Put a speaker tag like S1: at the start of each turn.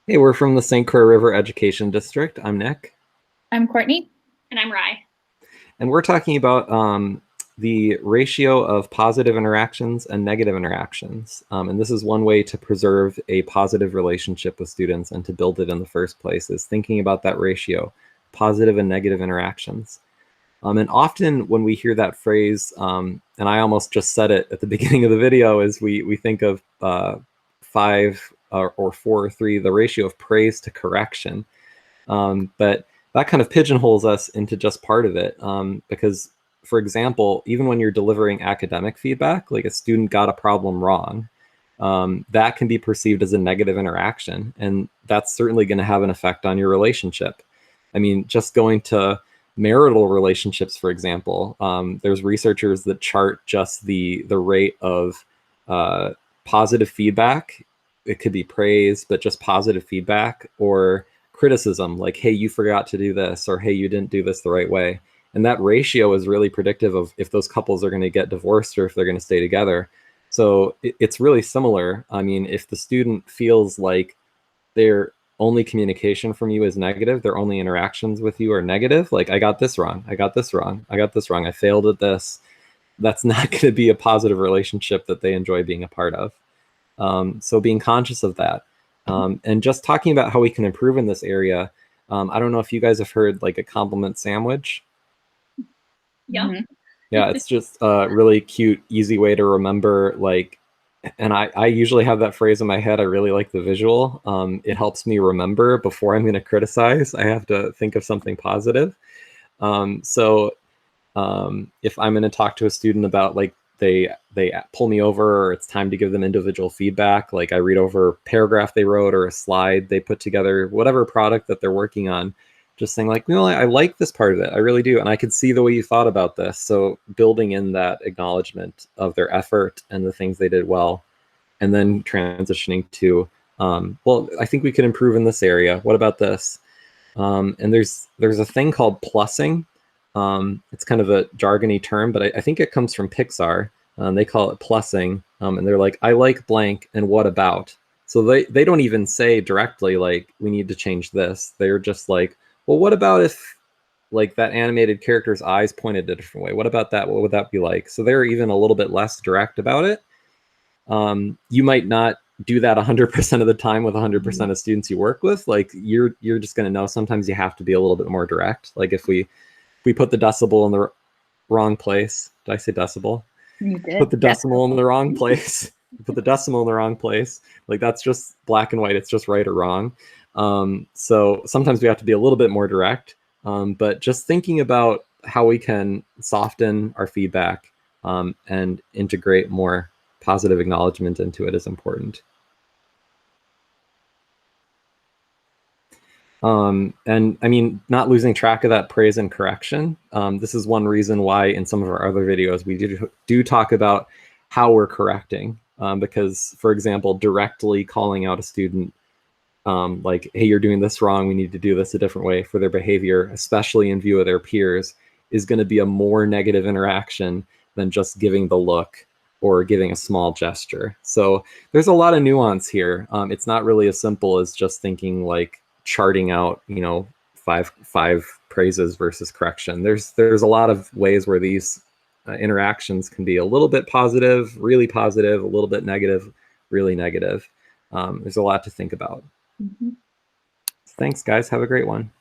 S1: Hey, we're from the St. Croix River Education District. I'm Nick.
S2: I'm Courtney.
S3: And I'm Rye.
S1: And we're talking about the ratio of positive interactions and negative interactions. And this is one way to preserve a positive relationship with students and to build it in the first place, is thinking about that ratio, positive and negative interactions. And often when we hear that phrase, and I almost just said it at the beginning of the video, is we think of 5 or 4 or 3, the ratio of praise to correction. But that kind of pigeonholes us into just part of it, because, for example, even when you're delivering academic feedback, like a student got a problem wrong, that can be perceived as a negative interaction, and that's certainly going to have an effect on your relationship. I mean, just going to marital relationships, for example, there's researchers that chart just the rate of positive feedback. It could be praise, but just positive feedback, or criticism, like, hey, you forgot to do this, or hey, you didn't do this the right way. And that ratio is really predictive of if those couples are going to get divorced or if they're going to stay together. So it's really similar. I mean, if the student feels like their only communication from you is negative, their only interactions with you are negative, like, I got this wrong, I got this wrong, I got this wrong, I failed at this, that's not going to be a positive relationship that they enjoy being a part of. So being conscious of that, and just talking about how we can improve in this area. I don't know if you guys have heard like a compliment sandwich.
S3: Yeah.
S2: Mm-hmm.
S1: Yeah, it's just a really cute, easy way to remember, like, and I usually have that phrase in my head. I really like the visual. It helps me remember before I'm going to criticize. I have to think of something positive. So if I'm going to talk to a student about, like, they pull me over, or it's time to give them individual feedback, like I read over a paragraph they wrote or a slide they put together, whatever product that they're working on, just saying, like, I like this part of it, I really do, and I could see the way you thought about this. So building in that acknowledgement of their effort and the things they did well, and then transitioning to, well, I think we could improve in this area, what about this? And there's a thing called plussing. It's kind of a jargony term, but I think it comes from Pixar. They call it plussing, and they're like, I like blank, and what about? So they don't even say directly, like, we need to change this. They're just like, well, what about if, like, that animated character's eyes pointed a different way? What about that? What would that be like? So they're even a little bit less direct about it. You might not do that 100% of the time with 100% of students you work with. Like, you're just going to know sometimes you have to be a little bit more direct. Like, if we put the decibel in the wrong place. Did I say decibel?
S2: You did.
S1: Put the decimal in the wrong place. Put the decimal in the wrong place. Like, that's just black and white. It's just right or wrong. So sometimes we have to be a little bit more direct. But just thinking about how we can soften our feedback, and integrate more positive acknowledgement into it is important. And I mean, not losing track of that praise and correction. This is one reason why in some of our other videos we do talk about how we're correcting, because, for example, directly calling out a student, like, hey, you're doing this wrong, we need to do this a different way, for their behavior, especially in view of their peers, is going to be a more negative interaction than just giving the look or giving a small gesture. So there's a lot of nuance here. It's not really as simple as just thinking, like, charting out, five praises versus correction. There's a lot of ways where these interactions can be a little bit positive, really positive, a little bit negative, really negative. There's a lot to think about.
S2: Mm-hmm.
S1: Thanks, guys. Have a great one.